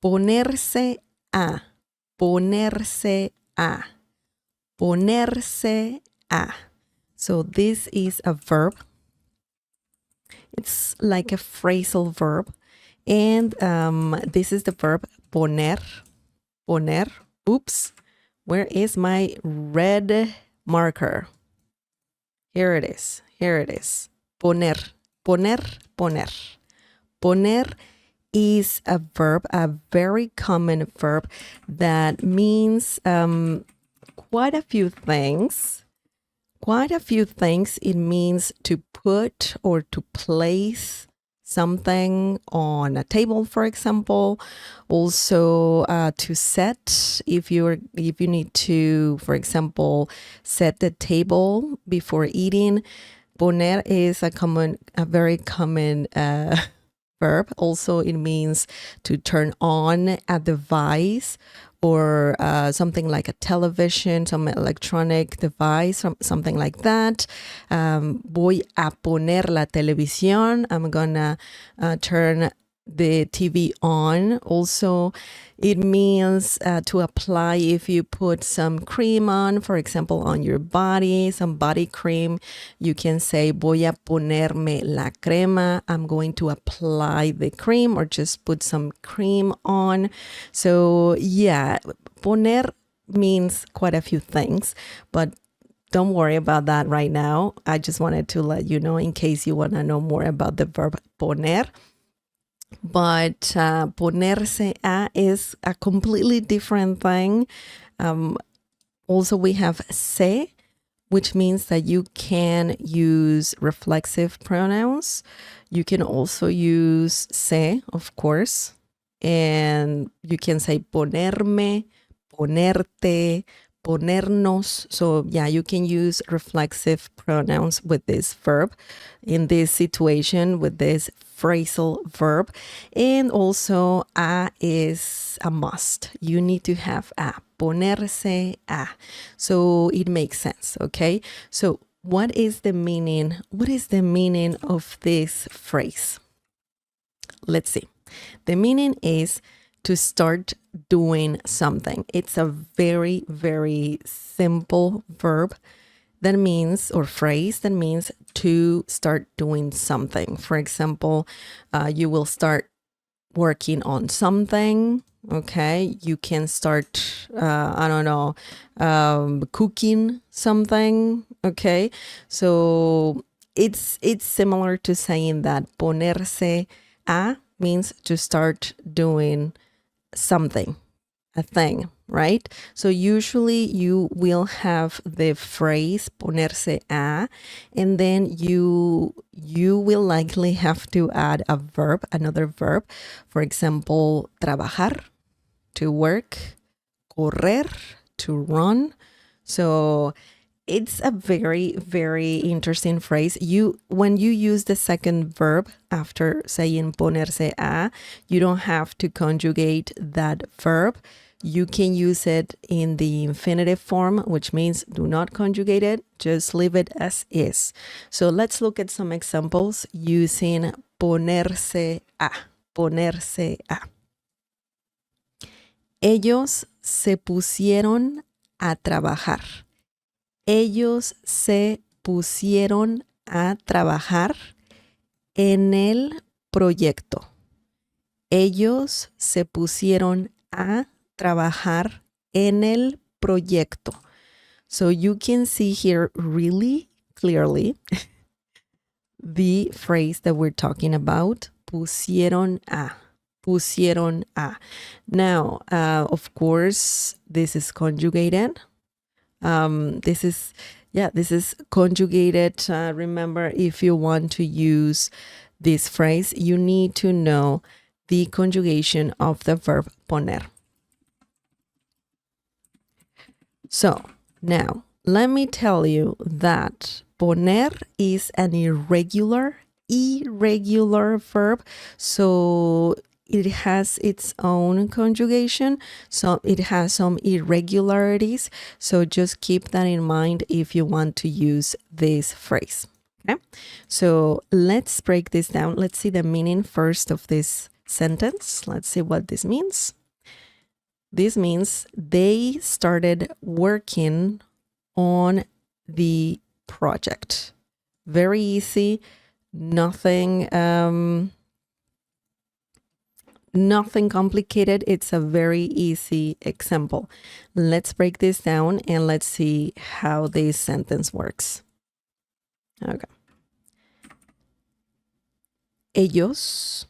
Ponerse a. Ponerse a. Ponerse a. So this is a verb. It's like a phrasal verb. And this is the verb poner. Poner. Oops. Where is my red marker? Here it is. Here it is. Poner. Poner. Poner. Poner is a verb, a very common verb that means quite a few things. Quite a few things. It means to put or to place something on a table, for example. Also to set, if you need to, for example, set the table before eating. Poner is a very common verb. Also, it means to turn on a device or something like a television, some electronic device, something like that. Voy a poner la televisión. I'm gonna turn the TV on. Also, it means to apply if you put some cream on, for example, on your body, some body cream. You can say, voy a ponerme la crema. I'm going to apply the cream or just put some cream on. So yeah, poner means quite a few things, but don't worry about that right now. I just wanted to let you know in case you want to know more about the verb poner. But ponerse a is a completely different thing. Also, we have se, which means that you can use reflexive pronouns. You can also use se, of course. And you can say ponerme, ponerte, ponernos. So yeah, you can use reflexive pronouns with this verb in this situation with this phrasal verb. And also a is a must. You need to have a. Ponerse a. So it makes sense, okay? So what is the meaning? What is the meaning of this phrase? Let's see. The meaning is to start doing something. It's a very, very simple verb that means, or phrase that means to start doing something. For example, you will start working on something. Okay, you can start, I don't know, cooking something. Okay, so it's similar to saying that ponerse a means to start doing something, a thing, right? So usually you will have the phrase ponerse a, and then you will likely have to add a verb, another verb. For example, trabajar, to work, correr, to run. So it's a very, very interesting phrase. When you use the second verb after saying ponerse a, you don't have to conjugate that verb. You can use it in the infinitive form, which means do not conjugate it, just leave it as is. So let's look at some examples using ponerse a. Ponerse a. Ellos se pusieron a trabajar. Ellos se pusieron a trabajar en el proyecto. Ellos se pusieron a trabajar en el proyecto. So you can see here really clearly the phrase that we're talking about, pusieron a. Pusieron a. Now, of course, this is conjugated. This is conjugated. Remember, if you want to use this phrase, you need to know the conjugation of the verb poner. So now let me tell you that poner is an irregular verb. So it has its own conjugation. So it has some irregularities. So just keep that in mind if you want to use this phrase. Okay. So let's break this down. Let's see the meaning first of this sentence. Let's see what this means. This means they started working on the project. Very easy, nothing nothing complicated. It's a very easy example. Let's break this down and let's see how this sentence works. Okay. Ellos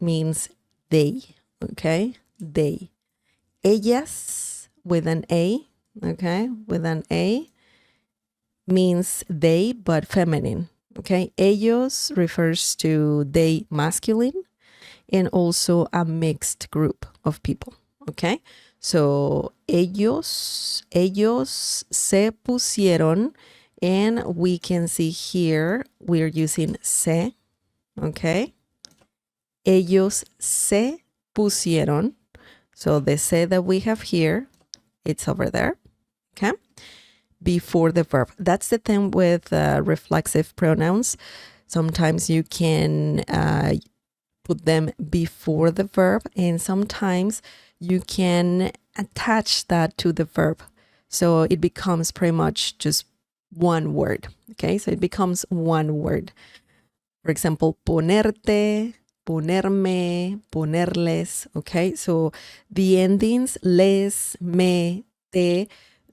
means they, okay? They. Ellas with an A, okay? With an A means they, but feminine, okay? Ellos refers to they masculine and also a mixed group of people, okay? So ellos se pusieron, and we can see here we're using se, okay? Ellos se pusieron. So the se that we have here, it's over there, okay? Before the verb. That's the thing with reflexive pronouns. Sometimes you can put them before the verb, and sometimes you can attach that to the verb. So it becomes pretty much just one word, okay? So it becomes one word. For example, ponerte, ponerme, ponerles, okay? So the endings, les, me, te,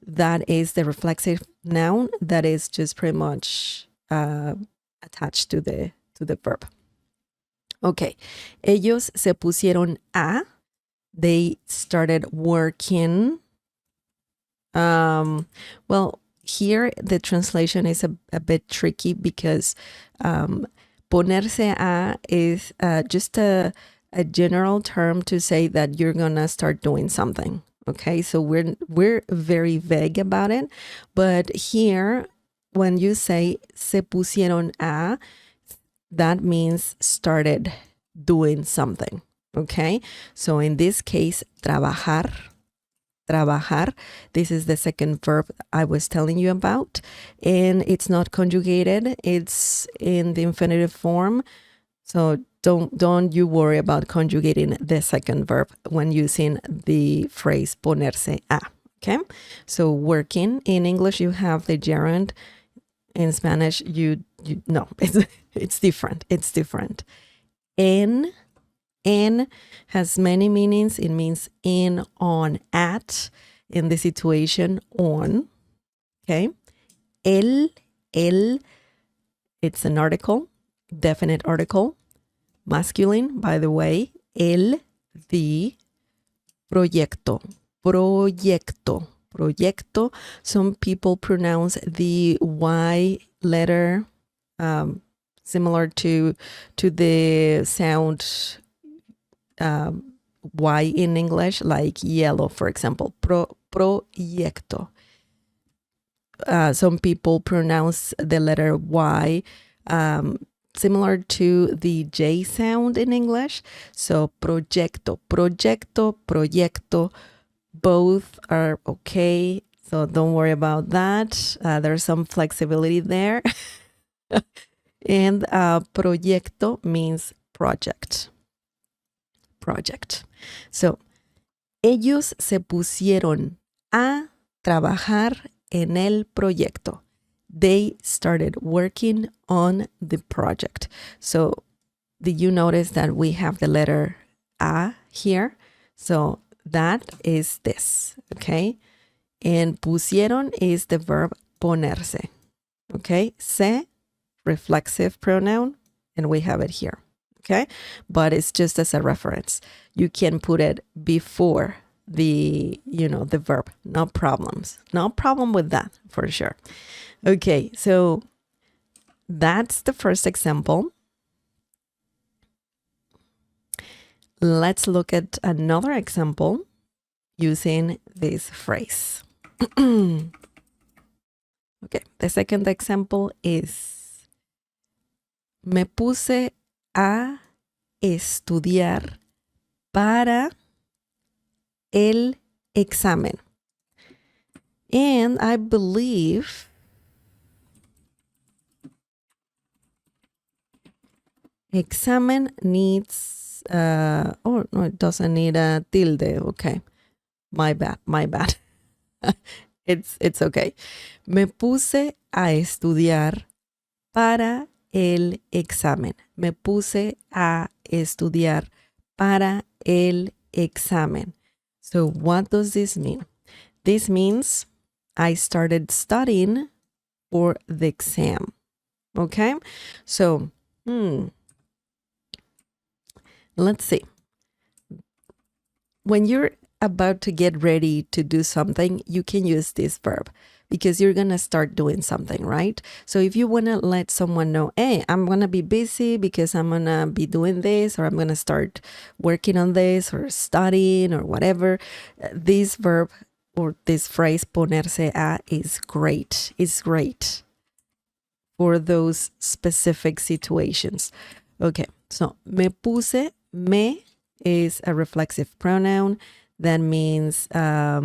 that is the reflexive noun that is just pretty much attached to the verb. Okay, ellos se pusieron a, they started working. Well, here the translation is a bit tricky because ponerse a is just a general term to say that you're gonna start doing something. Okay, so we're very vague about it, but here when you say se pusieron a, that means started doing something. Okay, so in this case, trabajar. This is the second verb I was telling you about, and it's not conjugated. It's in the infinitive form. So don't you worry about conjugating the second verb when using the phrase ponerse a. Okay, so working in English you have the gerund. In Spanish you no, it's different. It's different. En has many meanings. It means in, on, at, in the situation, on. Okay. El, it's an article, definite article, masculine, by the way. El, the, proyecto. Some people pronounce the Y letter similar to the sound Y in English, like yellow, for example. Proyecto. Some people pronounce the letter Y similar to the J sound in English. So proyecto. Both are okay. So don't worry about that. There's some flexibility there. And proyecto means project. So, ellos se pusieron a trabajar en el proyecto. They started working on the project. So, did you notice that we have the letter a here? So, that is this, okay? And pusieron is the verb ponerse, okay? Se, reflexive pronoun, and we have it here. Okay, but it's just as a reference. You can put it before the verb. No problems. No problem with that for sure. Okay, so that's the first example. Let's look at another example using this phrase. Okay, the second example is me puse a estudiar para el examen. And I believe Examen needs, oh, no, it doesn't need a tilde. Okay. My bad. It's okay. Me puse a estudiar para el examen. Me puse a estudiar para el examen. So what does this mean? This means I started studying for the exam. Okay? So, let's see. When you're about to get ready to do something, you can use this verb because you're going to start doing something, right? So if you want to let someone know, hey, I'm going to be busy because I'm going to be doing this, or I'm going to start working on this or studying or whatever, this verb or this phrase, ponerse a, is great. It's great for those specific situations. Okay, so me puse, me is a reflexive pronoun. That means, I.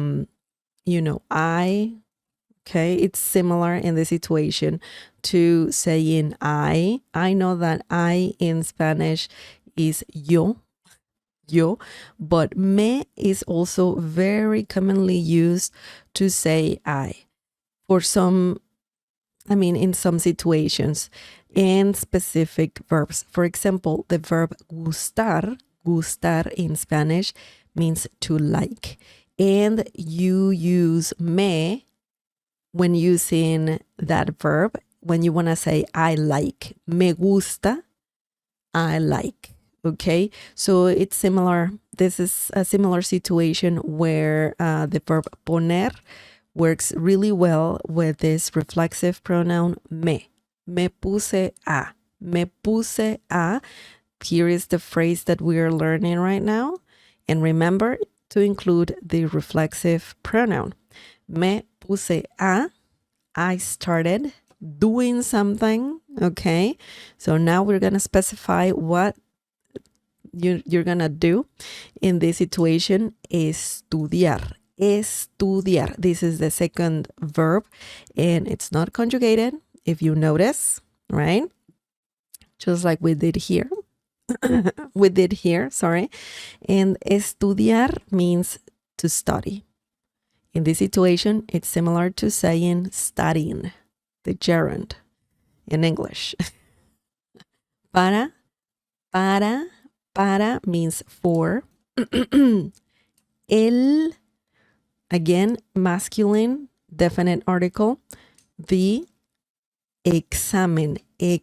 Okay, it's similar in the situation to saying I. I know that I in Spanish is yo, but me is also very commonly used to say I. In some situations and specific verbs. For example, the verb gustar in Spanish means to like. And you use me when using that verb, when you want to say I like. Me gusta, I like. Okay, so it's similar. This is a similar situation where the verb poner works really well with this reflexive pronoun me. Me puse a. Me puse a. Here is the phrase that we are learning right now. And remember to include the reflexive pronoun. Me puse a. I started doing something. Okay. So now we're going to specify what you're going to do in this situation. Estudiar. Estudiar. This is the second verb and it's not conjugated, if you notice, right? Just like we did here. Sorry. And estudiar means to study. In this situation, it's similar to saying studying, the gerund in English. Para means for. El, again, masculine, definite article. The examen. The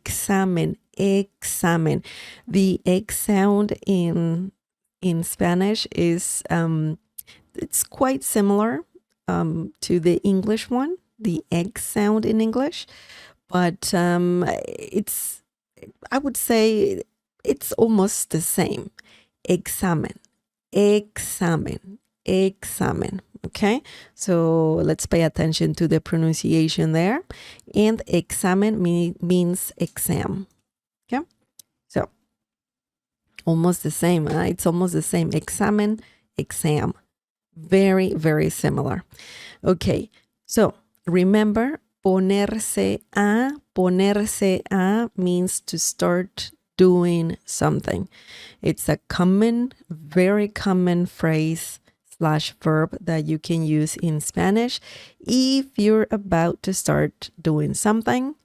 X sound in Spanish is, it's quite similar to the English one, the X sound in English, but it's, I would say it's almost the same. Examen. Okay, so let's pay attention to the pronunciation there. And examen means exam. Okay, so almost the same. It's almost the same. Examen, exam. Very, very similar. Okay, so remember, ponerse a means to start doing something. It's a common, very common phrase / verb that you can use in Spanish. If you're about to start doing something,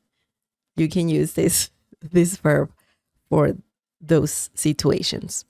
you can use this verb for those situations.